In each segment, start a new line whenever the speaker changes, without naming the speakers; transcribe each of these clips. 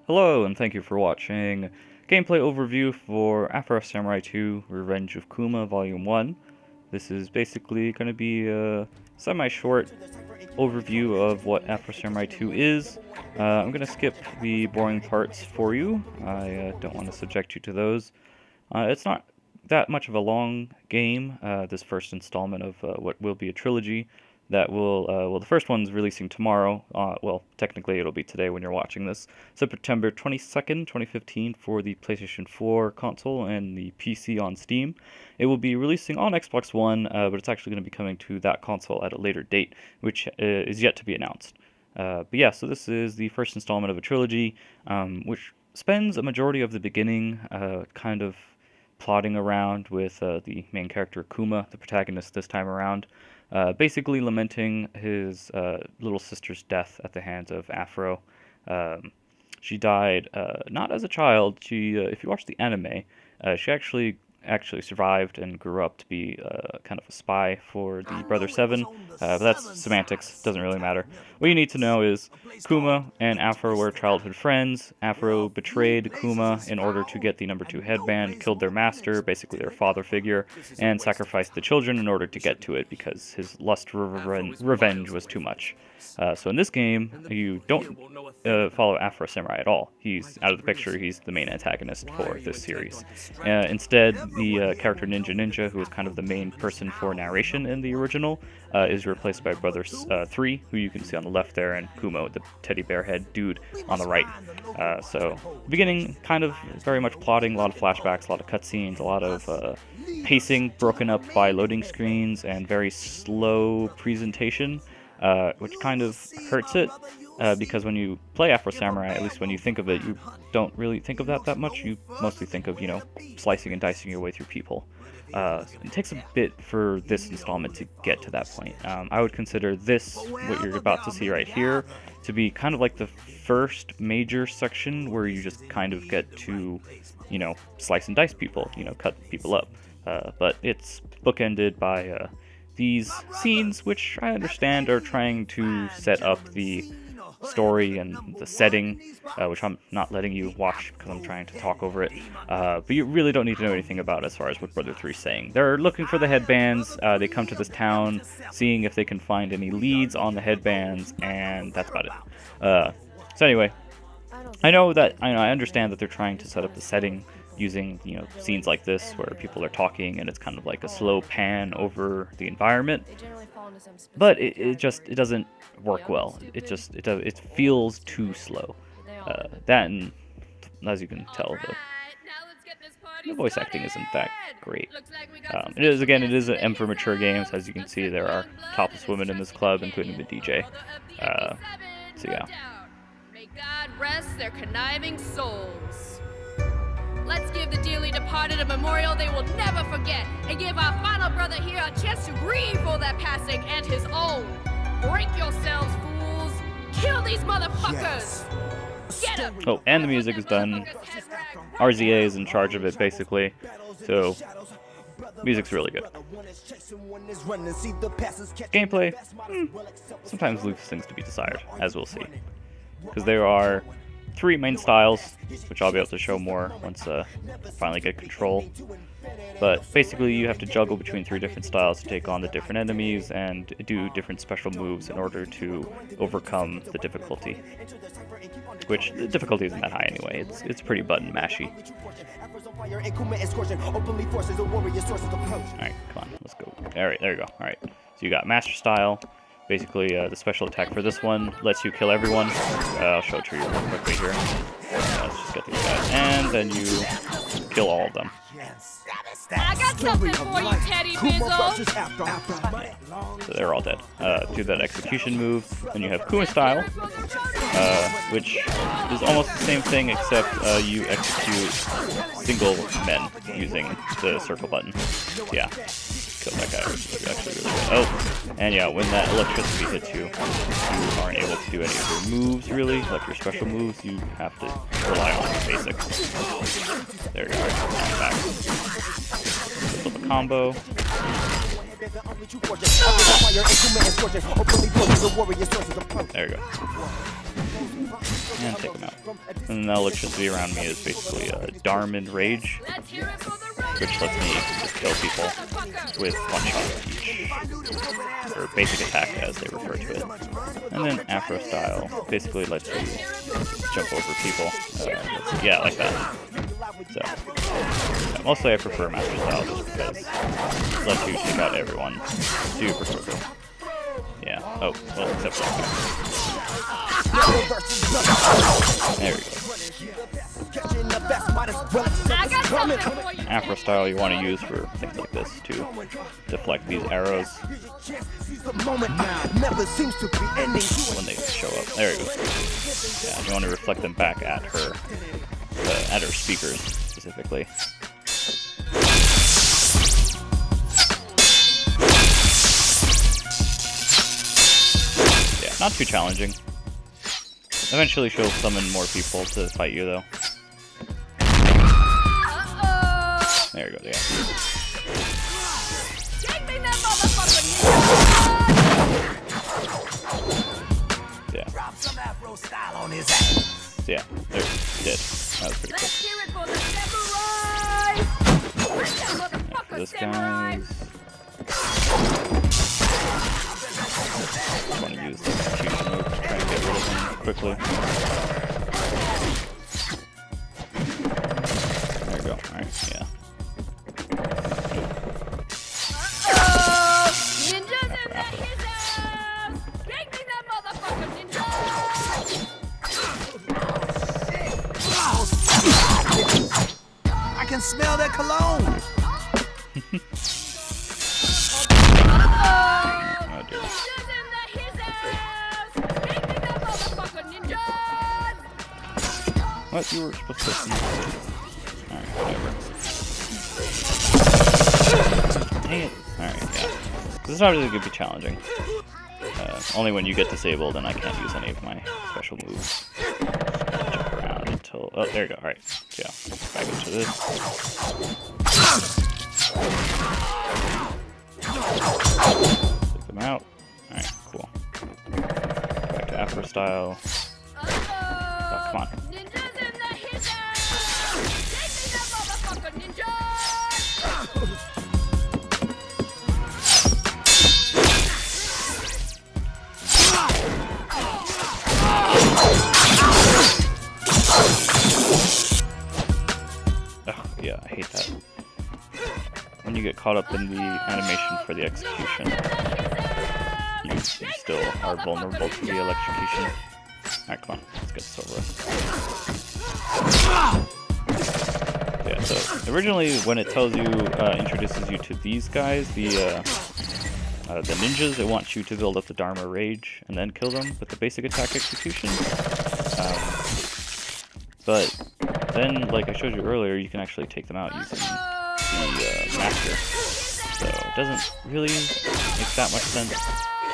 Hello, and thank you for watching gameplay overview for Afro Samurai 2 Revenge of Kuma Volume 1. This is basically going to be a semi-short overview of what Afro Samurai 2 is. I'm going to skip the boring parts for you. I don't want to subject you to those. It's not that much of a long game, this first installment of what will be a trilogy that will, well, the first one's releasing tomorrow. Well, technically it'll be today when you're watching this. September 22nd, 2015 for the PlayStation 4 console and the PC on Steam. It will be releasing on Xbox One, but it's actually going to be coming to that console at a later date, which is yet to be announced. But yeah, so this is the first installment of a trilogy, which spends a majority of the beginning kind of plodding around with the main character Kuma, the protagonist this time around, basically lamenting his little sister's death at the hands of Afro. She died not as a child. She, if you watch the anime, she actually survived and grew up to be kind of a spy for the Brother Seven. But that's semantics, doesn't really matter. What you need to know is Kuma and Afro were childhood friends. Afro betrayed Kuma in order to get the number 2 headband, killed their master, basically their father figure, and sacrificed the children in order to get to it because his lust for revenge was too much. So in this game, you don't follow Afro Samurai at all. He's out of the picture. He's the main antagonist for this series. Instead, the character Ninja, who is kind of the main person for narration in the original, is replaced by Brother 3, who you can see on the left there, and Kuma, the teddy bear head dude, on the right. So, beginning kind of very much plotting, a lot of flashbacks, a lot of cutscenes, a lot of pacing broken up by loading screens, and very slow presentation, which kind of hurts it. Because when you play Afro Samurai, at least when you think of it, you don't really think of that much. You mostly think of, slicing and dicing your way through people. It takes a bit for this installment to get to that point. I would consider this, what you're about to see right here, to be kind of like the first major section where you just kind of get to, slice and dice people, cut people up. But it's bookended by these scenes, which I understand are trying to set up the story and the setting, which I'm not letting you watch because I'm trying to talk over it. But you really don't need to know anything about as far as what Brother 3 is saying. They're looking for the headbands. They come to this town, seeing if they can find any leads on the headbands, and that's about it. So anyway, I understand that they're trying to set up the setting using scenes like this where people are talking and it's kind of like a slow pan over the environment, but it doesn't work well. It feels too slow. That, and as you can tell, the voice acting isn't that great. It is an M for mature games. As you can see, there are topless women in this club, including the DJ. So yeah.
May God rest their conniving souls. Let's give the dearly departed a memorial they will never forget, and give our final brother here a chance to grieve for their passing and his own. Break yourselves, fools! Kill these motherfuckers! Get 'em!
Oh, and the music is done. RZA is in charge of it, basically. So, music's really good. Gameplay, sometimes leaves things to be desired, as we'll see. Because there are 3 main styles, which I'll be able to show more once I finally get control. But basically you have to juggle between 3 different styles to take on the different enemies and do different special moves in order to overcome the difficulty. Which, the difficulty isn't that high anyway, it's pretty button mashy. Alright, come on, let's go. Alright, there you go. Alright, so you got Master Style. Basically, the special attack for this one lets you kill everyone. I'll show it to you real quickly here. Let's just get these guys. And then you kill all of them.
I got something for you, Teddy Bizzle!
So they're all dead. Do that execution move. Then you have Kuma Style, which is almost the same thing, except you execute single men using the circle button. Yeah. Kill that guy, which is actually really good. Oh, and yeah, when that electricity hits you, you aren't able to do any of your moves, really, like your special moves. You have to rely on the basics. There you go. Now I'm back. Flip a combo. There we go. And take him out. And the electricity around me is basically a Dharman Rage, which lets me just kill people with one shot each, or basic attack as they refer to it. And then Afro style basically lets you jump over people. Yeah, like that. So, yeah, mostly I prefer Master style just because it lets you take out everyone super quickly. Yeah, oh, well, except for that guy. There we go. Afro style you want to use for things like this to deflect these arrows when they show up. There we go. Yeah, you want to reflect them back at her speakers specifically. Yeah, not too challenging. Eventually she'll summon more people to fight you though. There you go, yeah. Yeah. Yeah, there, dead. That was pretty quick. For this guy's... I want to use the execution move to try and get rid of him quickly. There we go, alright, yeah.
I can smell that cologne.
Oh dear. What? You were supposed to see this. Alright, whatever. Dang it. Alright, yeah. This is not really going to be challenging. Only when you get disabled and I can't use any of my special moves. Jump around until... Oh, there you go. Alright. Yeah. Back into this. Take them out. Alright, cool. Back to Afro style. Oh, come on. Yeah, I hate that. When you get caught up in the animation for the execution, you still are vulnerable to the electrocution. Alright, come on, let's get this over with. Yeah, so originally when it tells you, introduces you to these guys, the ninjas, it wants you to build up the Dharma Rage and then kill them with the basic attack execution. But then, like I showed you earlier, you can actually take them out using the master. So it doesn't really make that much sense.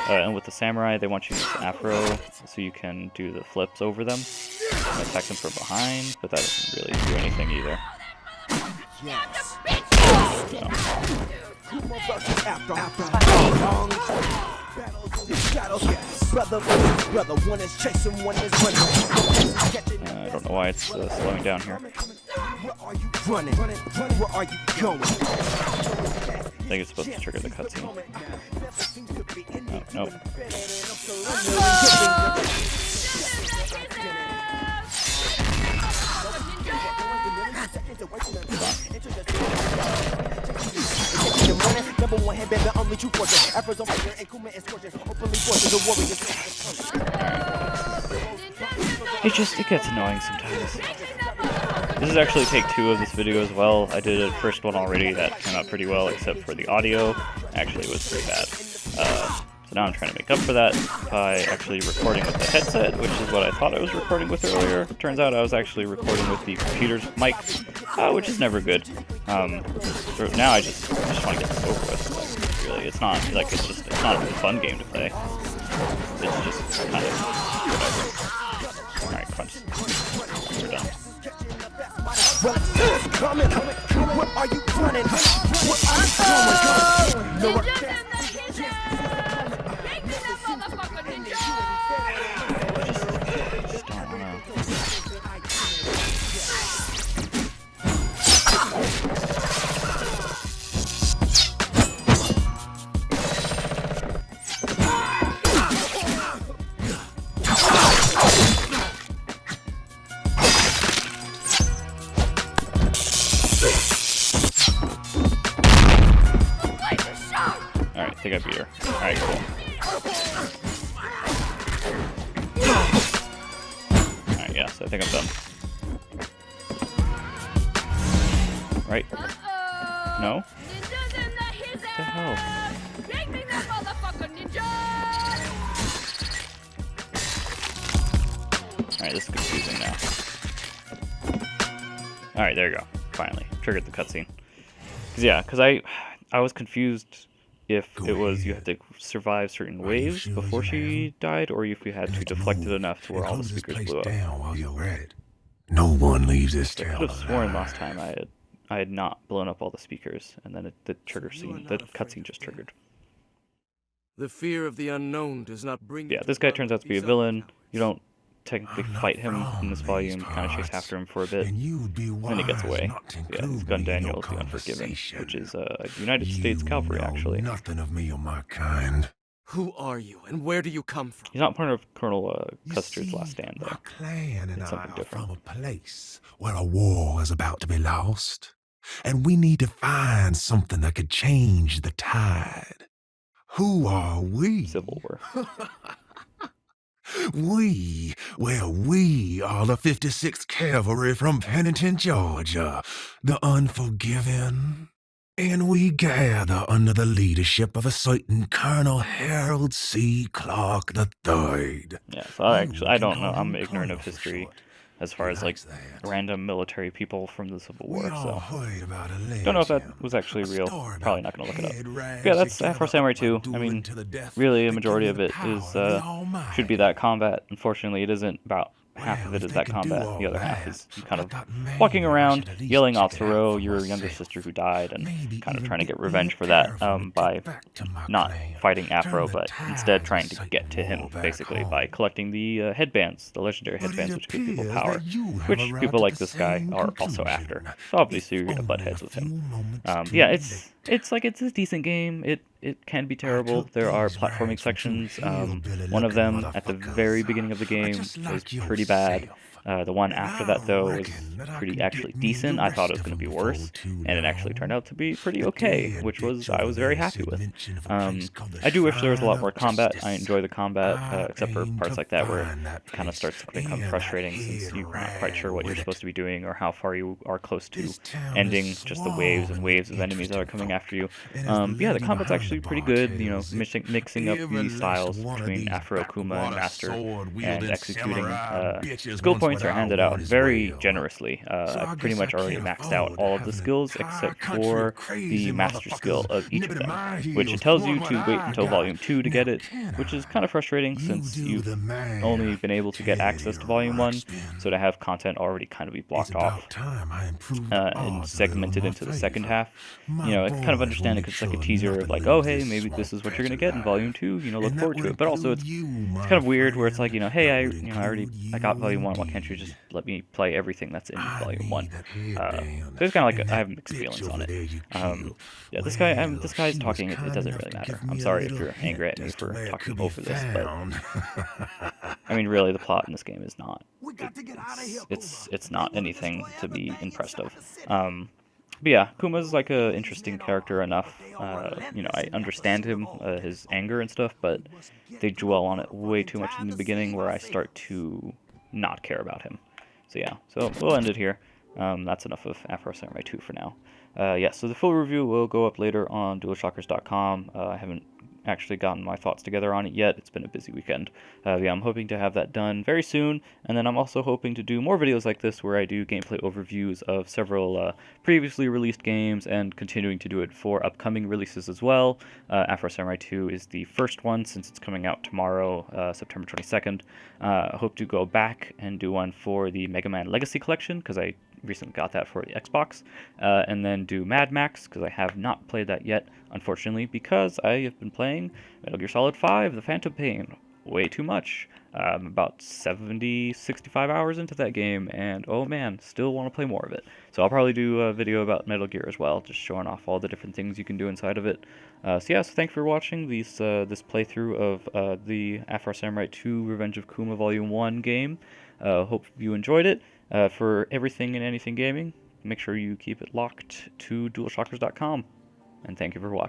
And with the samurai, they want you to use Afro, so you can do the flips over them and attack them from behind, but that doesn't really do anything either.
Yes.
I don't know why it's slowing down here.
Where are you going?
I think it's supposed to trigger the cutscene. Oh, nope. It gets annoying sometimes. This is actually take 2 of this video as well. I did a first one already that came out pretty well, except for the audio. Actually, it was pretty bad. So now I'm trying to make up for that by actually recording with the headset, which is what I thought I was recording with earlier. Turns out I was actually recording with the computer's mic, which is never good. So now I just want to get this over with. Like, really, it's not like it's not a fun game to play. It's just kind of whatever. All right, crunch. We're done.
Where are you running? Where are you going?
I think I'm done. Right? No?
Ninjas in the his
What the hell?
Take me that motherfucker, ninja!
Alright, this is confusing now. Alright, there you go. Finally. Triggered the cutscene. Because I was confused if it was you had to survive certain waves before she died, or if you had to deflect it enough to where all the speakers blew up.
While you're at it. No one leaves this
I
town
could have sworn
alive.
last time I had not blown up all the speakers, and then the cutscene just triggered.
The fear of the unknown does not bring.
Yeah, this guy turns out to be a villain. You don't technically fight him in this volume. You kind of chase after him for a bit,
And you'd be
then he gets
wise
away.
not to
Yeah,
include
he's Gun
me in your
Daniel, the Unforgiven,
conversation.
which is United States Cavalry,
You know
actually.
nothing of me or my kind.
Who are you, and where do you come from?
He's not part of Colonel
You
Custer's
see,
last stand,
my
though.
clan and
It's
I
something
are
different.
from a place where a war is about to be lost, and we need to find something that could change the tide. Who are we?
Civil War.
We are the 56th Cavalry from Pennington, Georgia, the Unforgiven. And we gather under the leadership of a certain Colonel Harold C. Clark III.
Yeah, so I don't know. I'm ignorant of history as far as like random military people from the Civil War, so don't know if that was actually real. Probably not gonna look it up. But yeah, that's Afro Samurai 2. I mean, really, a majority of it is should be that combat. Unfortunately, it isn't. About half of it is that combat. The other half is you kind of walking around, yelling Atsuro, your younger sister who died, and kind of trying to get revenge for that by not fighting Afro, but instead trying to get to him, basically, by collecting the headbands, the legendary headbands, which give people power, which people like this guy are also after. So obviously you're gonna butt heads with him. Yeah, it's a decent game. It can be terrible. There are platforming sections. One of them at the very beginning of the game is pretty bad. The one after that, though, was pretty actually decent. I thought it was going to be worse, and it actually turned out to be pretty okay, which I was very happy with. I do wish there was a lot more combat. I enjoy the combat, except for parts like that where it kind of starts to become frustrating since you're not quite sure what you're supposed to be doing or how far you are close to ending just the waves and waves of enemies that are coming after you. Yeah, the combat's actually pretty good, you know, mixing up the styles between Afro, Kuma, and Master, and executing skill points are handed out very generously. I've pretty much already maxed out all of the skills except for the master skill of each of them, which it tells you to wait until Volume 2 to get it, which is kind of frustrating since you've only been able to get access to Volume 1, so to have content already kind of be blocked off and segmented into the second half. You know, I kind of understand it because it's like a teaser of like, oh hey, maybe this is what you're gonna get in Volume 2, you know, look forward to it. But also it's kind of weird where it's like, you know, hey, I got Volume 1, why can't you just let me play everything that's in Volume 1? So it's kind of like I have mixed feelings on it. Yeah, this guy's talking, it doesn't really matter. I'm sorry if you're angry at me for talking over this, but I mean, really, the plot in this game is not. It's not anything to be impressed of. But yeah, Kuma's like a interesting character enough. You know, I understand him, his anger and stuff, but they dwell on it way too much in the beginning where I start to not care about him. So yeah, so we'll end it here. That's enough of Afro Samurai 2 for now. Yeah, so the full review will go up later on DualShockers.com. I haven't actually gotten my thoughts together on it yet. It's been a busy weekend. Yeah, I'm hoping to have that done very soon, and then I'm also hoping to do more videos like this where I do gameplay overviews of several previously released games and continuing to do it for upcoming releases as well. Afro Samurai 2 is the first one since it's coming out tomorrow, September 22nd. I hope to go back and do one for the Mega Man Legacy Collection, because I recently got that for the Xbox, and then do Mad Max, because I have not played that yet, unfortunately, because I have been playing Metal Gear Solid 5, The Phantom Pain, way too much. About 65 hours into that game, and oh man, still want to play more of it. So I'll probably do a video about Metal Gear as well, just showing off all the different things you can do inside of it. So yeah, so thanks for watching this playthrough of the Afro Samurai 2 Revenge of Kuma Volume 1 game. Hope you enjoyed it. For everything and anything gaming, make sure you keep it locked to DualShockers.com. And thank you for watching.